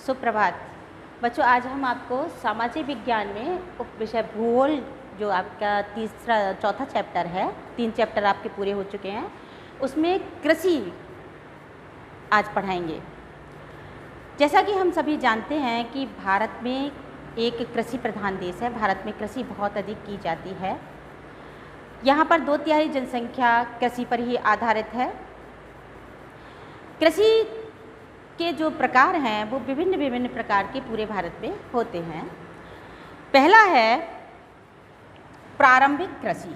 सुप्रभात बच्चों। आज हम आपको सामाजिक विज्ञान में उपविषय भूगोल जो आपका चौथा चैप्टर है, 3 चैप्टर आपके पूरे हो चुके हैं, उसमें कृषि आज पढ़ाएंगे। जैसा कि हम सभी जानते हैं कि भारत में एक कृषि प्रधान देश है। भारत में कृषि बहुत अधिक की जाती है। यहाँ पर 2/3 जनसंख्या कृषि पर ही आधारित है। कृषि के जो प्रकार हैं वो विभिन्न प्रकार के पूरे भारत में होते हैं। पहला है प्रारंभिक कृषि।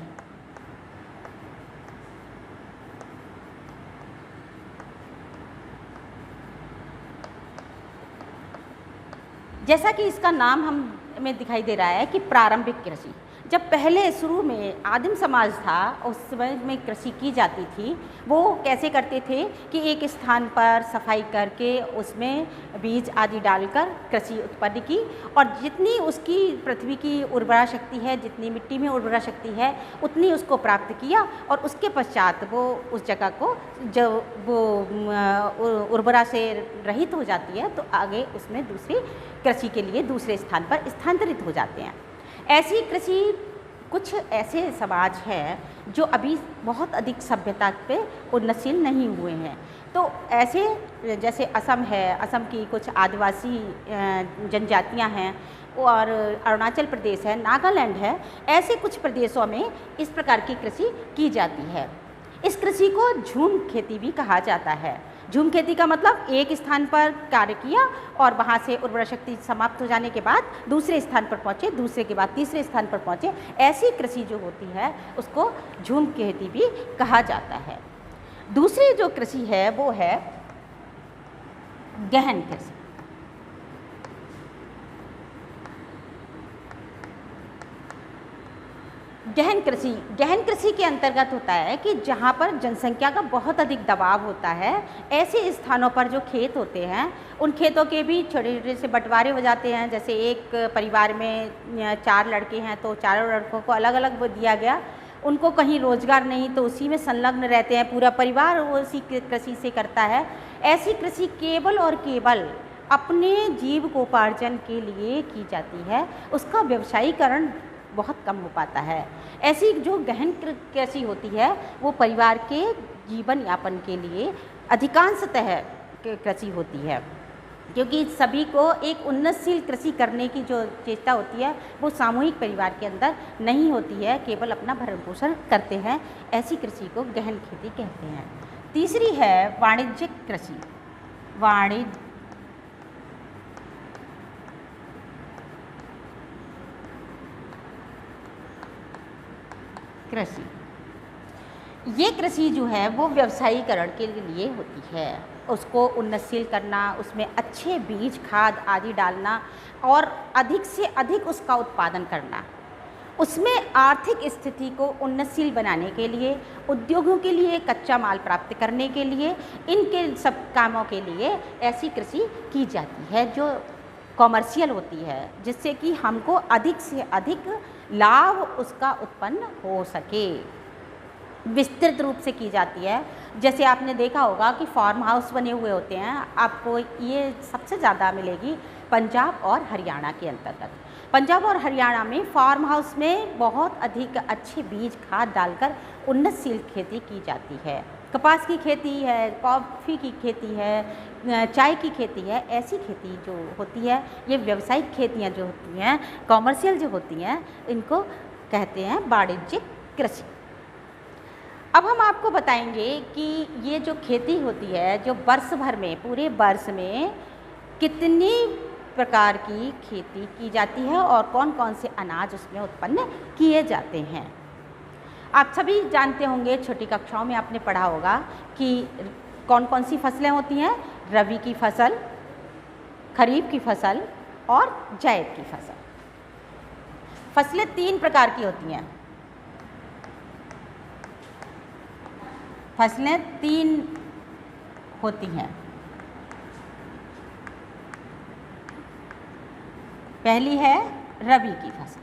जैसा कि इसका नाम हमें दिखाई दे रहा है कि प्रारंभिक कृषि, जब पहले शुरू में आदिम समाज था उस समय में कृषि की जाती थी। वो कैसे करते थे कि एक स्थान पर सफाई करके उसमें बीज आदि डालकर कृषि उत्पन्न की, और जितनी उसकी पृथ्वी की उर्वरा शक्ति है, जितनी मिट्टी में उर्वरा शक्ति है, उतनी उसको प्राप्त किया, और उसके पश्चात वो उस जगह को जब वो उर्वरा से रहित हो जाती है तो आगे उसमें दूसरी कृषि के लिए दूसरे स्थान पर स्थानांतरित हो जाते हैं। ऐसी कृषि कुछ ऐसे समाज हैं जो अभी बहुत अधिक सभ्यता पे उन्नतशील नहीं हुए हैं। तो ऐसे जैसे असम है, असम की कुछ आदिवासी जनजातियां हैं, और अरुणाचल प्रदेश है, नागालैंड है, ऐसे कुछ प्रदेशों में इस प्रकार की कृषि की जाती है। इस कृषि को झूम खेती भी कहा जाता है। झूम खेती का मतलब एक स्थान पर कार्य किया और वहाँ से उर्वरा शक्ति समाप्त हो जाने के बाद दूसरे स्थान पर पहुँचे, दूसरे के बाद तीसरे स्थान पर पहुँचे। ऐसी कृषि जो होती है उसको झूम खेती भी कहा जाता है। दूसरी जो कृषि है वो है गहन कृषि। गहन कृषि के अंतर्गत होता है कि जहाँ पर जनसंख्या का बहुत अधिक दबाव होता है, ऐसे स्थानों पर जो खेत होते हैं उन खेतों के भी छोटे छोटे से बंटवारे हो जाते हैं। जैसे एक परिवार में 4 लड़के हैं तो चारों लड़कों को अलग अलग वो दिया गया, उनको कहीं रोजगार नहीं तो उसी में संलग्न रहते हैं, पूरा परिवार उसी कृषि से करता है। ऐसी कृषि केवल और केवल अपने जीविकोपार्जन के लिए की जाती है, उसका व्यवसायीकरण बहुत कम हो पाता है। ऐसी जो गहन कृषि होती है वो परिवार के जीवन यापन के लिए अधिकांशतः कृषि होती है, क्योंकि सभी को एक उन्नतशील कृषि करने की जो चेष्टा होती है वो सामूहिक परिवार के अंदर नहीं होती है, केवल अपना भरण पोषण करते हैं। ऐसी कृषि को गहन खेती कहते हैं। तीसरी है वाणिज्यिक कृषि। कृषि, ये कृषि जो है वो व्यवसायीकरण के लिए होती है। उसको उन्नतशील करना, उसमें अच्छे बीज खाद आदि डालना और अधिक से अधिक उसका उत्पादन करना, उसमें आर्थिक स्थिति को उन्नतशील बनाने के लिए, उद्योगों के लिए कच्चा माल प्राप्त करने के लिए, इनके सब कामों के लिए ऐसी कृषि की जाती है जो कॉमर्शियल होती है, जिससे कि हमको अधिक से अधिक लाभ उसका उत्पन्न हो सके। विस्तृत रूप से की जाती है। जैसे आपने देखा होगा कि फार्म हाउस बने हुए होते हैं, आपको ये सबसे ज़्यादा मिलेगी पंजाब और हरियाणा के अंतर्गत। पंजाब और हरियाणा में फार्म हाउस में बहुत अधिक अच्छे बीज खाद डालकर उन्नतशील खेती की जाती है। कपास की खेती है, कॉफ़ी की खेती है, चाय की खेती है। ऐसी खेती जो होती है, ये व्यावसायिक खेतियाँ जो होती हैं, कॉमर्शियल जो होती हैं, इनको कहते हैं वाणिज्यिक कृषि। अब हम आपको बताएंगे कि ये जो खेती होती है, जो वर्ष भर में, पूरे वर्ष में कितनी प्रकार की खेती की जाती है और कौन कौन से अनाज उसमें उत्पन्न किए जाते हैं। आप सभी जानते होंगे, छोटी कक्षाओं में आपने पढ़ा होगा कि कौन कौन सी फसलें होती हैं। रबी की फसल, खरीफ की फसल और जायद की फसल। फसलें 3 प्रकार की होती हैं। फसलें 3 होती हैं। पहली है रबी की फसल,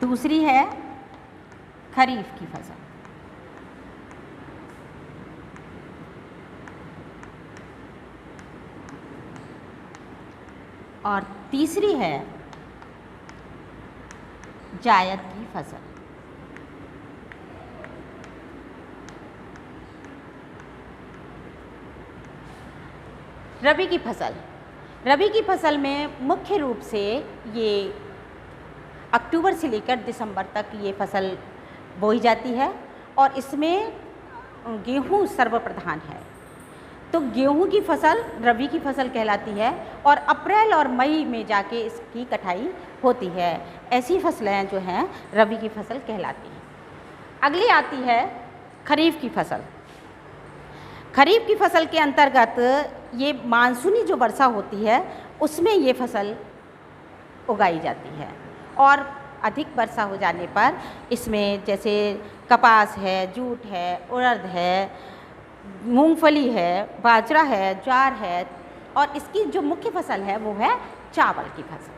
दूसरी है खरीफ की फसल, और तीसरी है जायद की फसल। रबी की फसल। रबी की फसल में मुख्य रूप से ये अक्टूबर से लेकर दिसंबर तक ये फसल बोई जाती है और इसमें गेहूँ सर्वप्रधान है। तो गेहूँ की फसल रबी की फसल कहलाती है और अप्रैल और मई में जाके इसकी कटाई होती है। ऐसी फसलें जो हैं रबी की फसल कहलाती हैं। अगली आती है खरीफ की फसल। खरीफ की फसल के अंतर्गत ये मानसूनी जो वर्षा होती है उसमें ये फसल उगाई जाती है और अधिक वर्षा हो जाने पर इसमें जैसे कपास है, जूट है, उड़द है, मूंगफली है, बाजरा है, ज्वार है और इसकी जो मुख्य फसल है वो है चावल की फसल।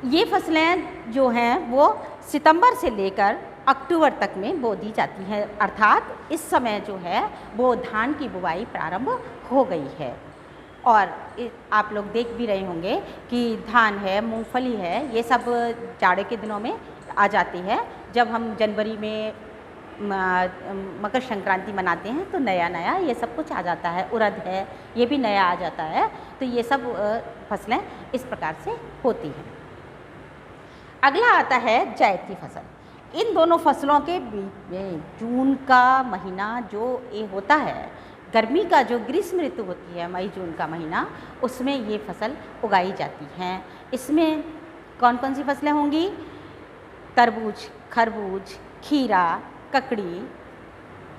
ये फसलें जो हैं वो सितंबर से लेकर अक्टूबर तक में बो दी जाती हैं, अर्थात इस समय जो है वो धान की बुवाई प्रारंभ हो गई है। और आप लोग देख भी रहे होंगे कि धान है, मूंगफली है, ये सब जाड़े के दिनों में आ जाती है। जब हम जनवरी में मकर संक्रांति मनाते हैं तो नया नया ये सब कुछ आ जाता है। उड़द है, ये भी नया आ जाता है। तो ये सब फसलें इस प्रकार से होती हैं। अगला आता है जायद की फसल। इन दोनों फसलों के बीच में जून का महीना जो ये होता है, गर्मी का जो ग्रीष्म ऋतु होती है, मई जून का महीना, उसमें ये फसल उगाई जाती हैं। इसमें कौन कौन सी फसलें होंगी? तरबूज, खरबूज, खीरा, ककड़ी,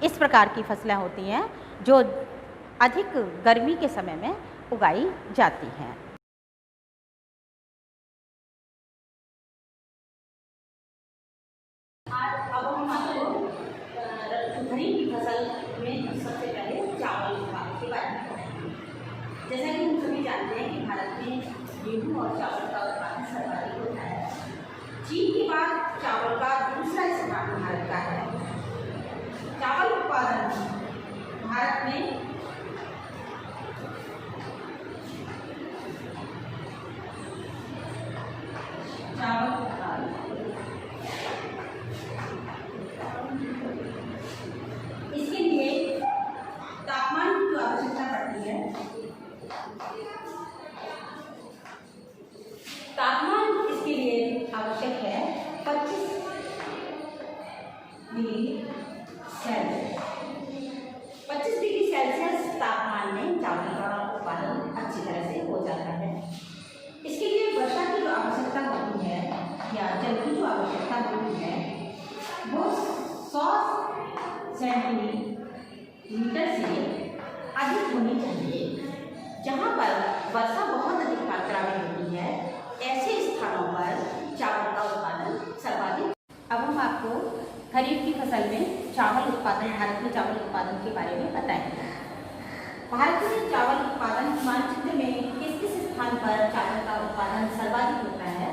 इस प्रकार की फसलें होती हैं जो अधिक गर्मी के समय में उगाई जाती हैं। अब हम आपको खरीफ की फसल में सबसे पहले चावल के बारे में बताएंगे। जैसा कि हम सभी जानते हैं कि भारत में गेहूँ और चावल का उत्पादन सर्वाधिक होता है। चीन के बाद चावल का दूसरा स्थान भारत का है। चावल उत्पादन भारत में चावल इसके लिए तापमान की जो आवश्यकता पड़ती है, तापमान इसके लिए आवश्यक है 25 डिग्री सेल्सियस। 25 डिग्री सेल्सियस तापमान में चावल का उत्पादन अच्छी तरह से हो जाता है। इसके लिए वर्षा की जो आवश्यकता होती है या जल की जो आवश्यकता होती है वो 100 सेंटीमीटर से अधिक होनी चाहिए। जहाँ पर वर्षा बहुत अधिक मात्रा में होती है, ऐसे स्थानों पर चावल का उत्पादन सर्वाधिक। अब हम आपको खरीफ की फसल में चावल उत्पादन, भारत में चावल उत्पादन के बारे में बताएंगे। भारत में चावल उत्पादन मानचित्र में किस किस स्थान पर चावल का उत्पादन सर्वाधिक होता है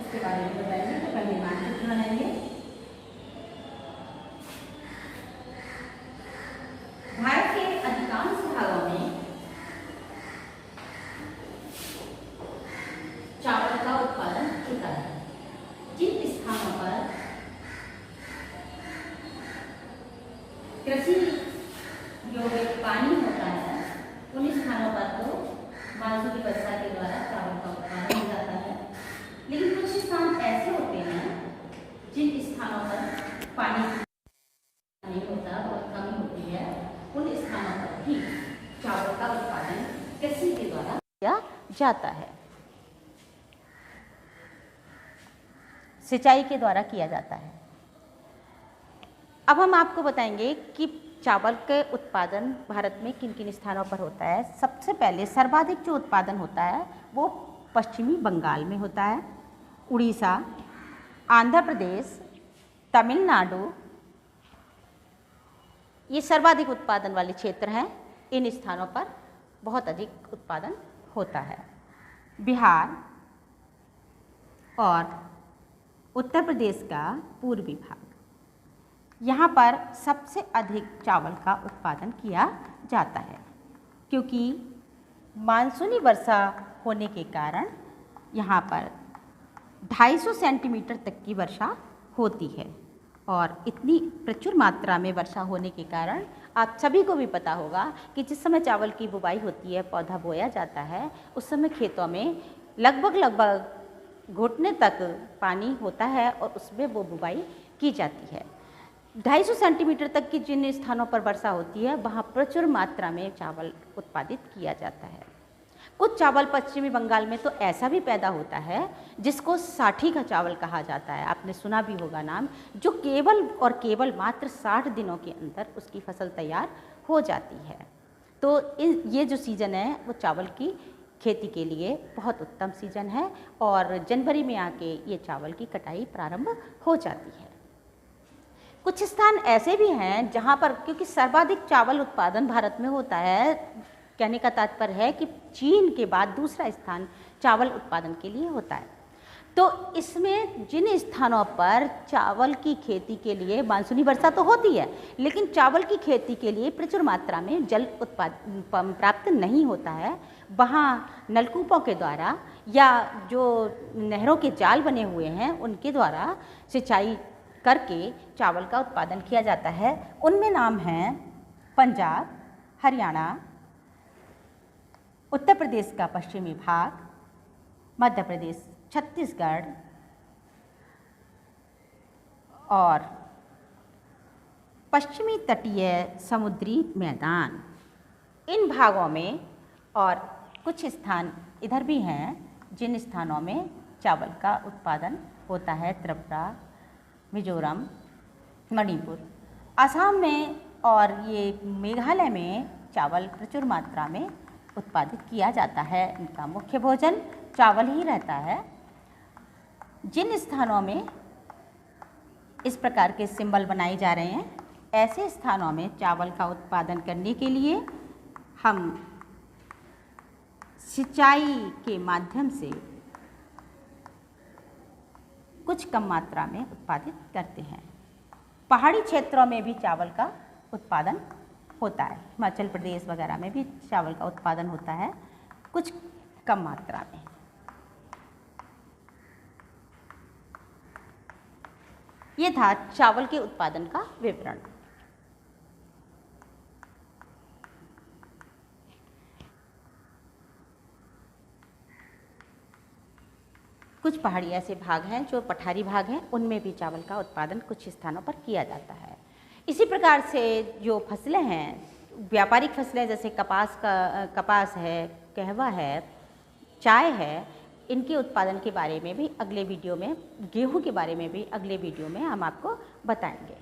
इसके बारे में बताएंगे। तो पहले मानचित्र बनाएंगे। भारत के अधिकांश भागों में चावल का उत्पादन होता है। जिन स्थानों पर कृषि योग्य पानी होता है उन स्थानों पर तो मानसूनी वर्षा के द्वारा चावल का उत्पादन हो जाता है। लेकिन कुछ स्थान ऐसे होते हैं जिन स्थानों पर पानी नहीं होता, बहुत कमी होती है, उन स्थानों पर भी चावल का उत्पादन कृषि के द्वारा किया जाता है, सिंचाई के द्वारा किया जाता है। अब हम आपको बताएंगे कि चावल के उत्पादन भारत में किन किन स्थानों पर होता है। सबसे पहले सर्वाधिक जो उत्पादन होता है वो पश्चिमी बंगाल में होता है। उड़ीसा, आंध्र प्रदेश, तमिलनाडु, ये सर्वाधिक उत्पादन वाले क्षेत्र हैं। इन स्थानों पर बहुत अधिक उत्पादन होता है। बिहार और उत्तर प्रदेश का पूर्वी भाग, यहाँ पर सबसे अधिक चावल का उत्पादन किया जाता है, क्योंकि मानसूनी वर्षा होने के कारण यहाँ पर 250 सेंटीमीटर तक की वर्षा होती है। और इतनी प्रचुर मात्रा में वर्षा होने के कारण आप सभी को भी पता होगा कि जिस समय चावल की बुवाई होती है, पौधा बोया जाता है, उस समय खेतों में लगभग घुटने तक पानी होता है और उसमें वो बुवाई की जाती है। 250 सेंटीमीटर तक की जिन स्थानों पर वर्षा होती है वहाँ प्रचुर मात्रा में चावल उत्पादित किया जाता है। कुछ चावल पश्चिमी बंगाल में तो ऐसा भी पैदा होता है जिसको साठी का चावल कहा जाता है, आपने सुना भी होगा नाम, जो केवल और केवल मात्र 60 दिनों के अंदर उसकी फसल तैयार हो जाती है। तो ये जो सीज़न है वो चावल की खेती के लिए बहुत उत्तम सीज़न है और जनवरी में आके ये चावल की कटाई प्रारंभ हो जाती है। कुछ स्थान ऐसे भी हैं जहाँ पर, क्योंकि सर्वाधिक चावल उत्पादन भारत में होता है, कहने का तात्पर्य है कि चीन के बाद दूसरा स्थान चावल उत्पादन के लिए होता है। तो इसमें जिन स्थानों पर चावल की खेती के लिए मानसूनी वर्षा तो होती है, लेकिन चावल की खेती के लिए प्रचुर मात्रा में जल प्राप्त नहीं होता है, वहाँ नलकूपों के द्वारा या जो नहरों के जाल बने हुए हैं उनके द्वारा सिंचाई करके चावल का उत्पादन किया जाता है। उनमें नाम हैं पंजाब, हरियाणा, उत्तर प्रदेश का पश्चिमी भाग, मध्य प्रदेश, छत्तीसगढ़ और पश्चिमी तटीय समुद्री मैदान। इन भागों में और कुछ स्थान इधर भी हैं जिन स्थानों में चावल का उत्पादन होता है, त्रिपुरा, मिजोरम, मणिपुर, असम में और ये मेघालय में चावल प्रचुर मात्रा में उत्पादित किया जाता है। इनका मुख्य भोजन चावल ही रहता है। जिन स्थानों में इस प्रकार के सिंबल बनाए जा रहे हैं, ऐसे स्थानों में चावल का उत्पादन करने के लिए हम सिंचाई के माध्यम से कुछ कम मात्रा में उत्पादित करते हैं। पहाड़ी क्षेत्रों में भी चावल का उत्पादन होता है, हिमाचल प्रदेश वगैरह में भी चावल का उत्पादन होता है, कुछ कम मात्रा में। ये था चावल के उत्पादन का विवरण। कुछ पहाड़ी ऐसे भाग हैं जो पठारी भाग हैं, उनमें भी चावल का उत्पादन कुछ स्थानों पर किया जाता है। इसी प्रकार से जो फसलें हैं, व्यापारिक फसलें जैसे कपास है, कहवा है, चाय है, इनके उत्पादन के बारे में भी अगले वीडियो में, गेहूं के बारे में भी अगले वीडियो में हम आपको बताएंगे।